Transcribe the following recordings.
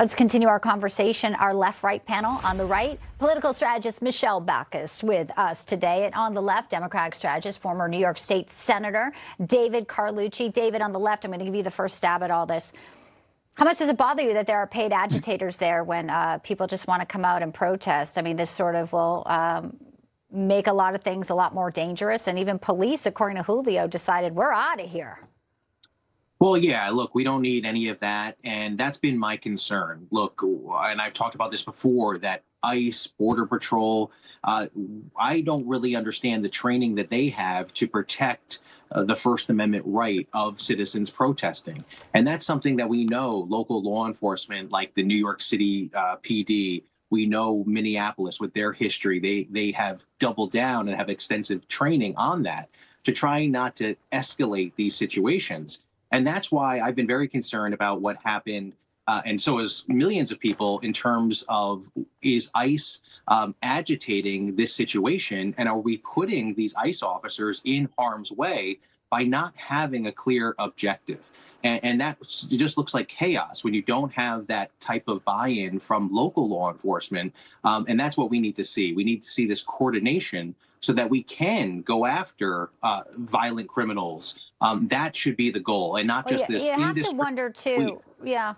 Let's continue our conversation. Our left-right panel on the right, political strategist Michelle Baucus with us today. And on the left, Democratic strategist, former New York State Senator David Carlucci. David, on the left, I'm going to give you the first stab at all this. How much does it bother you that there are paid agitators there when people just want to come out and protest? I mean, this sort of will make a lot of things a lot more dangerous. And even police, according to Julio, decided we're out of here. Well, yeah, look, we don't need any of that. And that's been my concern. Look, and I've talked about this before, that ICE, Border Patrol, I don't really understand the training that they have to protect the First Amendment right of citizens protesting. And that's something that we know local law enforcement, like the New York City PD, we know Minneapolis with their history, they have doubled down and have extensive training on that to try not to escalate these situations. And that's why I've been very concerned about what happened, and so is millions of people, in terms of, is ICE agitating this situation, and are we putting these ICE officers in harm's way by not having a clear objective? And that just looks like chaos when you don't have that type of buy-in from local law enforcement. And that's what we need to see. We need to see this coordination so that we can go after violent criminals. That should be the goal, and not just this. You have to wonder, too. Yeah.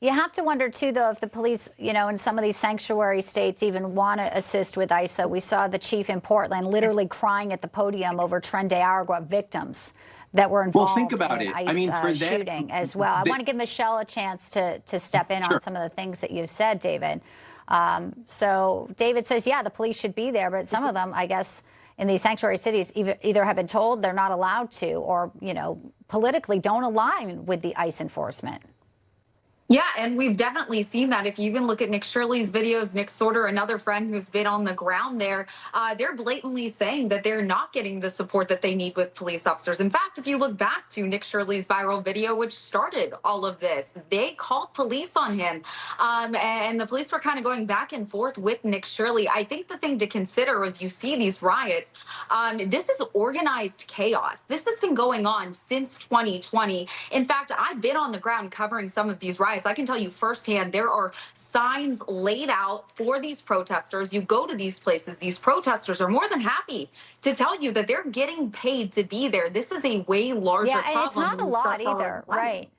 You have to wonder, too, though, if the police, you know, in some of these sanctuary states even want to assist with ISA. We saw the chief in Portland literally crying at the podium over Tren de Aragua victims that were involved think about in it. ICE I mean, for shooting as well. I want to give Michelle a chance to step in on some of the things that you've said, David. So David says, yeah, the police should be there, but some of them, I guess, in these sanctuary cities either have been told they're not allowed to, or, you know, politically don't align with the ICE enforcement. Yeah, and we've definitely seen that. If you even look at Nick Shirley's videos, Nick Sorter, another friend who's been on the ground there, they're blatantly saying that they're not getting the support that they need with police officers. In fact, if you look back to Nick Shirley's viral video, which started all of this, they called police on him. And the police were kind of going back and forth with Nick Shirley. I think the thing to consider as you see these riots, this is organized chaos. This has been going on since 2020. In fact, I've been on the ground covering some of these riots. I can tell you firsthand, there are signs laid out for these protesters. You go to these places, these protesters are more than happy to tell you that they're getting paid to be there. This is a way larger problem. Yeah, and it's not a lot either, right?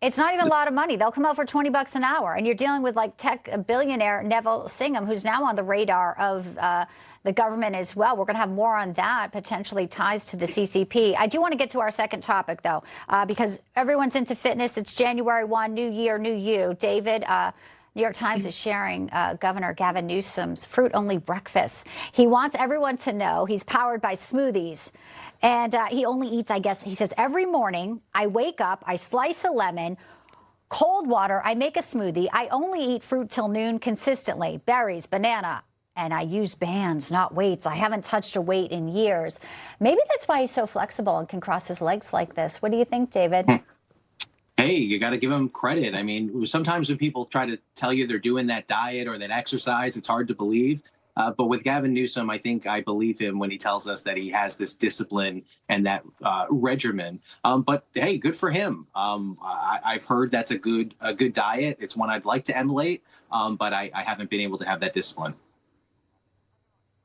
It's not even a lot of money. They'll come out for $20 an hour, and you're dealing with like tech billionaire Neville Singham, who's now on the radar of the government as well. We're going to have more on that, potentially ties to the CCP. I do want to get to our second topic, though, because everyone's into fitness. It's January 1, new year, new you. David, New York Times is sharing Governor Gavin Newsom's fruit-only breakfast. He wants everyone to know he's powered by smoothies. And he only eats, I guess, he says, every morning I wake up, I slice a lemon, cold water, I make a smoothie. I only eat fruit till noon consistently, berries, banana. And I use bands, not weights. I haven't touched a weight in years. Maybe that's why he's so flexible and can cross his legs like this. What do you think, David? Hey, you got to give him credit. I mean, sometimes when people try to tell you they're doing that diet or that exercise, it's hard to believe. But with Gavin Newsom, I think I believe him when he tells us that he has this discipline and that regimen. But hey, good for him. I've heard that's a good diet. It's one I'd like to emulate, but I haven't been able to have that discipline.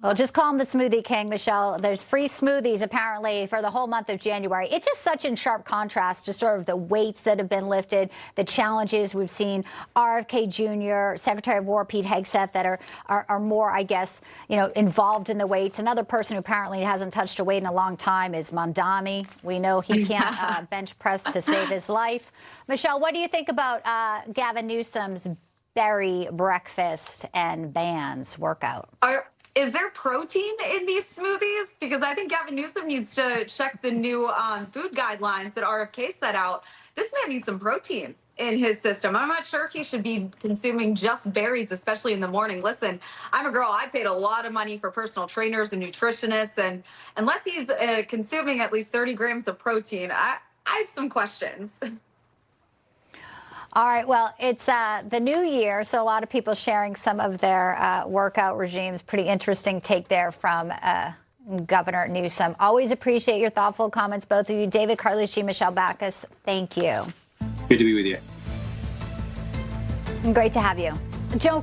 Well, just call him the Smoothie King, Michelle. There's free smoothies, apparently, for the whole month of January. It's just such in sharp contrast to sort of the weights that have been lifted, the challenges we've seen. RFK Jr., Secretary of War Pete Hegseth, that are more, I guess, you know, involved in the weights. Another person who apparently hasn't touched a weight in a long time is Mondami. We know he can't bench press to save his life. Michelle, what do you think about Gavin Newsom's berry breakfast and bands workout? Is there protein in these smoothies? Because I think Gavin Newsom needs to check the new food guidelines that RFK set out. This man needs some protein in his system. I'm not sure if he should be consuming just berries, especially in the morning. Listen, I'm a girl. I paid a lot of money for personal trainers and nutritionists, and unless he's consuming at least 30 grams of protein, I have some questions. All right. Well, it's the new year, so a lot of people sharing some of their workout regimes. Pretty interesting take there from Governor Newsom. Always appreciate your thoughtful comments, both of you. David Carlucci, Michelle Baucus, thank you. Good to be with you. Great to have you. Joan